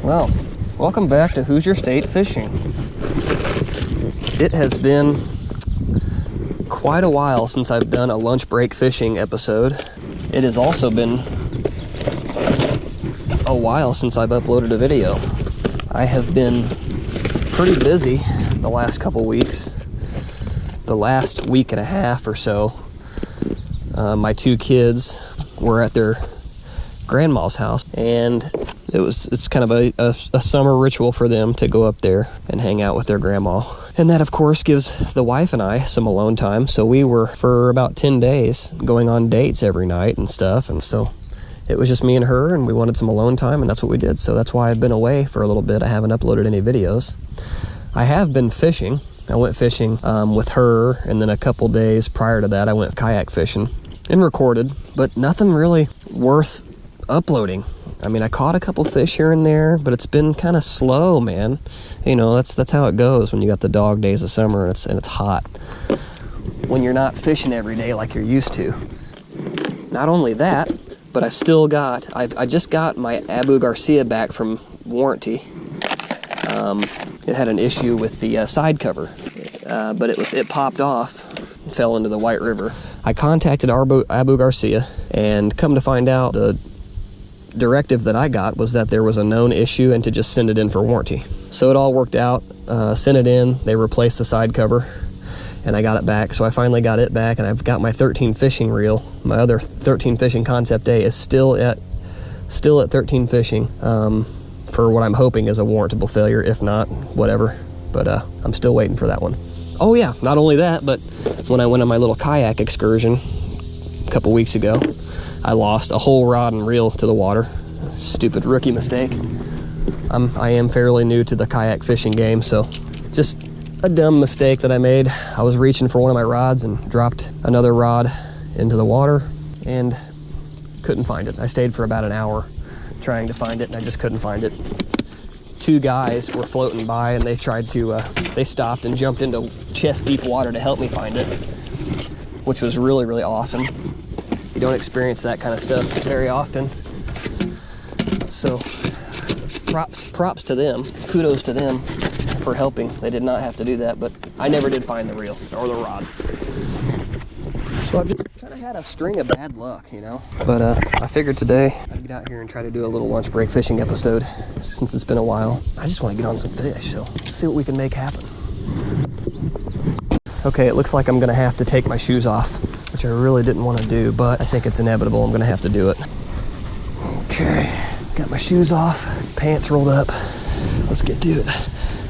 Well, welcome back to Hoosier State Fishing. It has been quite a while since I've done a lunch break fishing episode. It has also been a while since I've uploaded a video. I have been pretty busy the last couple weeks. The last week and a half or so, my two kids were at their grandma's house, and it's kind of a summer ritual for them to go up there and hang out with their grandma. And that, of course, gives the wife and I some alone time. So we were, for about 10 days, going on dates every night and stuff. And so it was just me and her, and we wanted some alone time, and that's what we did. So that's why I've been away for a little bit. I haven't uploaded any videos. I have been fishing. I went fishing with her, and then a couple days prior to that, I went kayak fishing and recorded, but nothing really worth uploading. I mean, I caught a couple fish here and there, but it's been kind of slow, man. You know, that's how it goes when you got the dog days of summer and it's hot. When you're not fishing every day like you're used to. Not only that, but I've still got, I just got my Abu Garcia back from warranty. It had an issue with the side cover, but it popped off and fell into the White River. I contacted Abu Garcia, and come to find out, the directive that I got was that there was a known issue and to just send it in for warranty. So it all worked out. Sent it in, they replaced the side cover, and I got it back. So I finally got it back, and I've got my 13 fishing reel. My other 13 fishing Concept A is still at 13 fishing, for what I'm hoping is a warrantable failure. If not, whatever, but I'm still waiting for that one. Oh yeah, not only that, but when I went on my little kayak excursion a couple weeks ago, I lost a whole rod and reel to the water. Stupid rookie mistake. I am fairly new to the kayak fishing game, so just a dumb mistake that I made. I was reaching for one of my rods and dropped another rod into the water and couldn't find it. I stayed for about an hour trying to find it, and I just couldn't find it. Two guys were floating by, and they stopped and jumped into chest deep water to help me find it, which was really, really awesome. You don't experience that kind of stuff very often. So props to them. Kudos to them for helping. They did not have to do that, but I never did find the reel or the rod. So I've just kind of had a string of bad luck, you know. But I figured today I'd get out here and try to do a little lunch break fishing episode since it's been a while. I just want to get on some fish, so let's see what we can make happen. Okay, it looks like I'm gonna have to take my shoes off, which I really didn't want to do, but I think it's inevitable. I'm gonna have to do it. Okay, got my shoes off, pants rolled up. Let's get to it.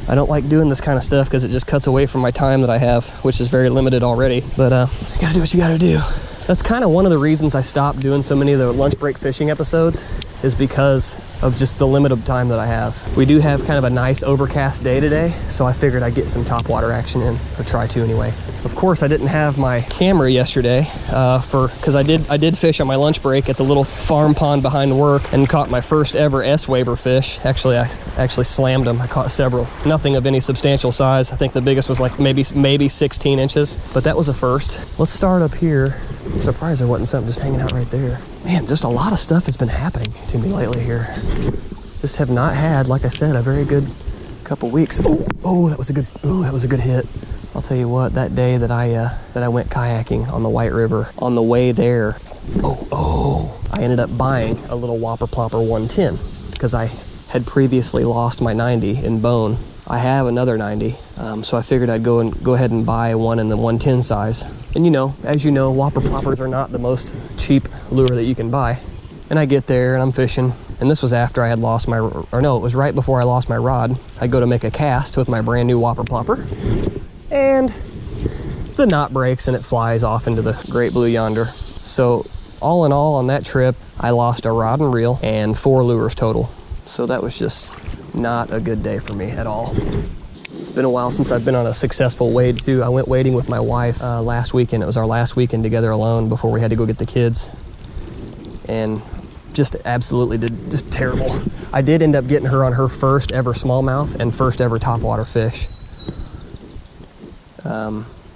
I don't like doing this kind of stuff because it just cuts away from my time that I have, which is very limited already, but you gotta do what you gotta do. That's kind of one of the reasons I stopped doing so many of the lunch break fishing episodes, is because of just the limited time that I have. We do have kind of a nice overcast day today, so I figured I'd get some topwater action in, or try to anyway. Of course, I didn't have my camera yesterday because I did fish on my lunch break at the little farm pond behind work and caught my first ever S-Waver fish. Actually, I slammed them. I caught several. Nothing of any substantial size. I think the biggest was like maybe 16 inches, but that was a first. Let's start up here. I'm surprised there wasn't something just hanging out right there. Man, just a lot of stuff has been happening to me lately here. Just have not had, like I said, a very good couple weeks. That was a good hit. I'll tell you what, that day that I went kayaking on the White River, on the way there, I ended up buying a little Whopper Plopper 110 because I had previously lost my 90 in bone. I have another 90, so I figured I'd go ahead and buy one in the 110 size. And as you know, Whopper Ploppers are not the most cheap lure that you can buy. And I get there and I'm fishing, and this was after I had lost it was right before I lost my rod. I go to make a cast with my brand new Whopper Plopper, and the knot breaks and it flies off into the great blue yonder. So all in all on that trip, I lost a rod and reel and 4 lures total. So that was just not a good day for me at all. It's been a while since I've been on a successful wade too. I went wading with my wife last weekend. It was our last weekend together alone before we had to go get the kids. And just absolutely just terrible. I did end up getting her on her first ever smallmouth and first ever topwater fish.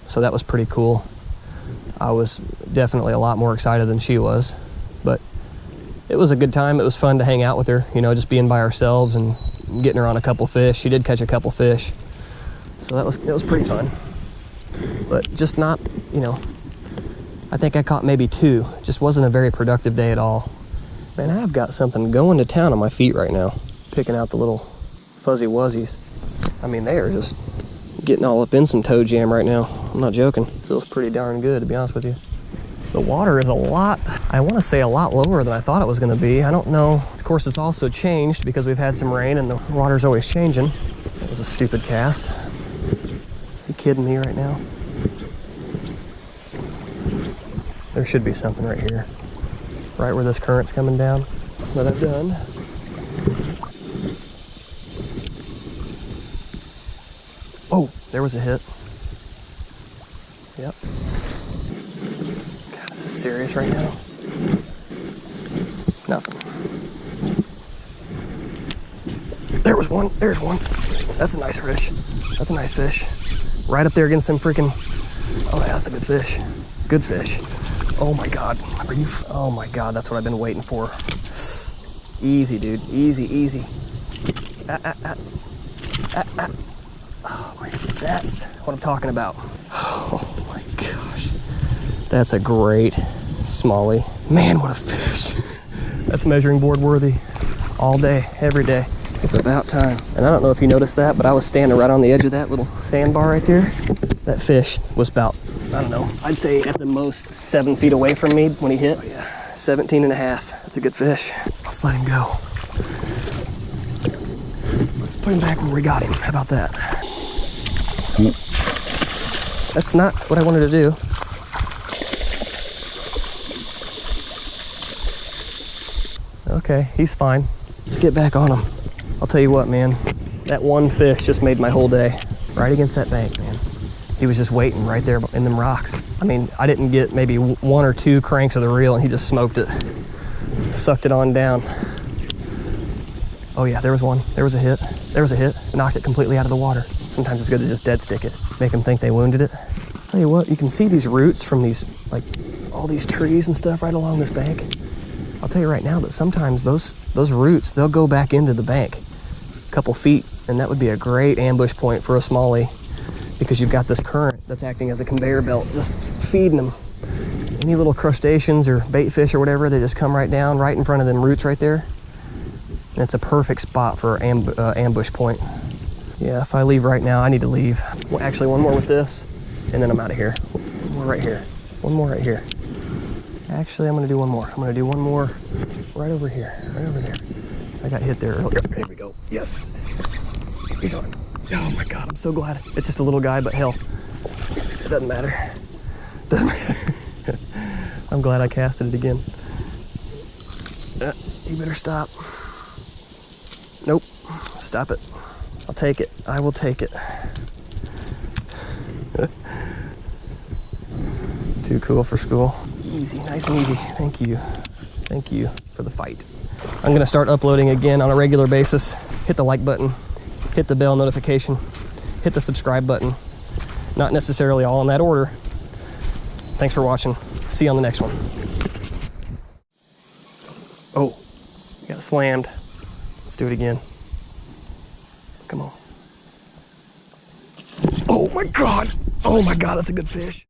So that was pretty cool. I was definitely a lot more excited than she was, but it was a good time. It was fun to hang out with her, you know, just being by ourselves and getting her on a couple fish. She did catch a couple fish, so it was pretty fun. But just not, you know, I think I caught maybe 2. Just wasn't a very productive day at all. Man, I've got something going to town on my feet right now, picking out the little fuzzy wuzzies. I mean, they are just getting all up in some toe jam right now. I'm not joking. Feels pretty darn good, to be honest with you. The water is a lot, I want to say a lot lower than I thought it was going to be. I don't know. Of course, it's also changed because we've had some rain and the water's always changing. That was a stupid cast. You kidding me right now? There should be something right here. Right where this current's coming down that I've done. Oh, there was a hit. Yep. God, this is serious right now. Nothing. There was one. There's one. That's a nice fish. That's a nice fish. Right up there against them freaking... Oh yeah, that's a good fish. Good fish. Oh my God. Are you... Oh my God, that's what I've been waiting for. Easy, dude. Easy, easy. Oh my... That's what I'm talking about. Oh my gosh. That's a great smallie. Man, what a fish. That's measuring board worthy. All day, every day. It's about time. And I don't know if you noticed that, but I was standing right on the edge of that little sandbar right there. That fish was about, I don't know, I'd say at the most 7 feet away from me when he hit. Oh yeah, 17 and a half. That's a good fish. Let's let him go. Let's put him back where we got him. How about that? That's not what I wanted to do. Okay, he's fine. Let's get back on him. I'll tell you what, man, that one fish just made my whole day. Right against that bank, man. He was just waiting right there in them rocks. I mean, I didn't get maybe 1 or 2 cranks of the reel and he just smoked it. Sucked it on down. Oh yeah, there was one. There was a hit. There was a hit. Knocked it completely out of the water. Sometimes it's good to just dead stick it. Make them think they wounded it. I'll tell you what, you can see these roots from these, like, all these trees and stuff right along this bank. I'll tell you right now that sometimes those roots, they'll go back into the bank a couple feet, and that would be a great ambush point for a smallie because you've got this current that's acting as a conveyor belt, just feeding them. Any little crustaceans or bait fish or whatever, they just come right down right in front of them roots right there. And it's a perfect spot for an ambush point. Yeah, if I leave right now, I need to leave. Well, actually, one more with this, and then I'm out of here. One more right here. One more right here. Actually, I'm gonna do one more. I'm gonna do one more right over here, right over there. I got hit there earlier. There we go. Yes. He's on. Oh my God, I'm so glad. It's just a little guy, but hell, it doesn't matter. Doesn't matter. I'm glad I casted it again. You better stop. Nope. Stop it. I'll take it. I will take it. Too cool for school. Easy, nice and easy. Thank you. Thank you for the fight. I'm gonna start uploading again on a regular basis. Hit the like button, hit the bell notification, hit the subscribe button. Not necessarily all in that order. Thanks for watching. See you on the next one. Oh, got slammed. Let's do it again. Come on. Oh my God. Oh my God, that's a good fish.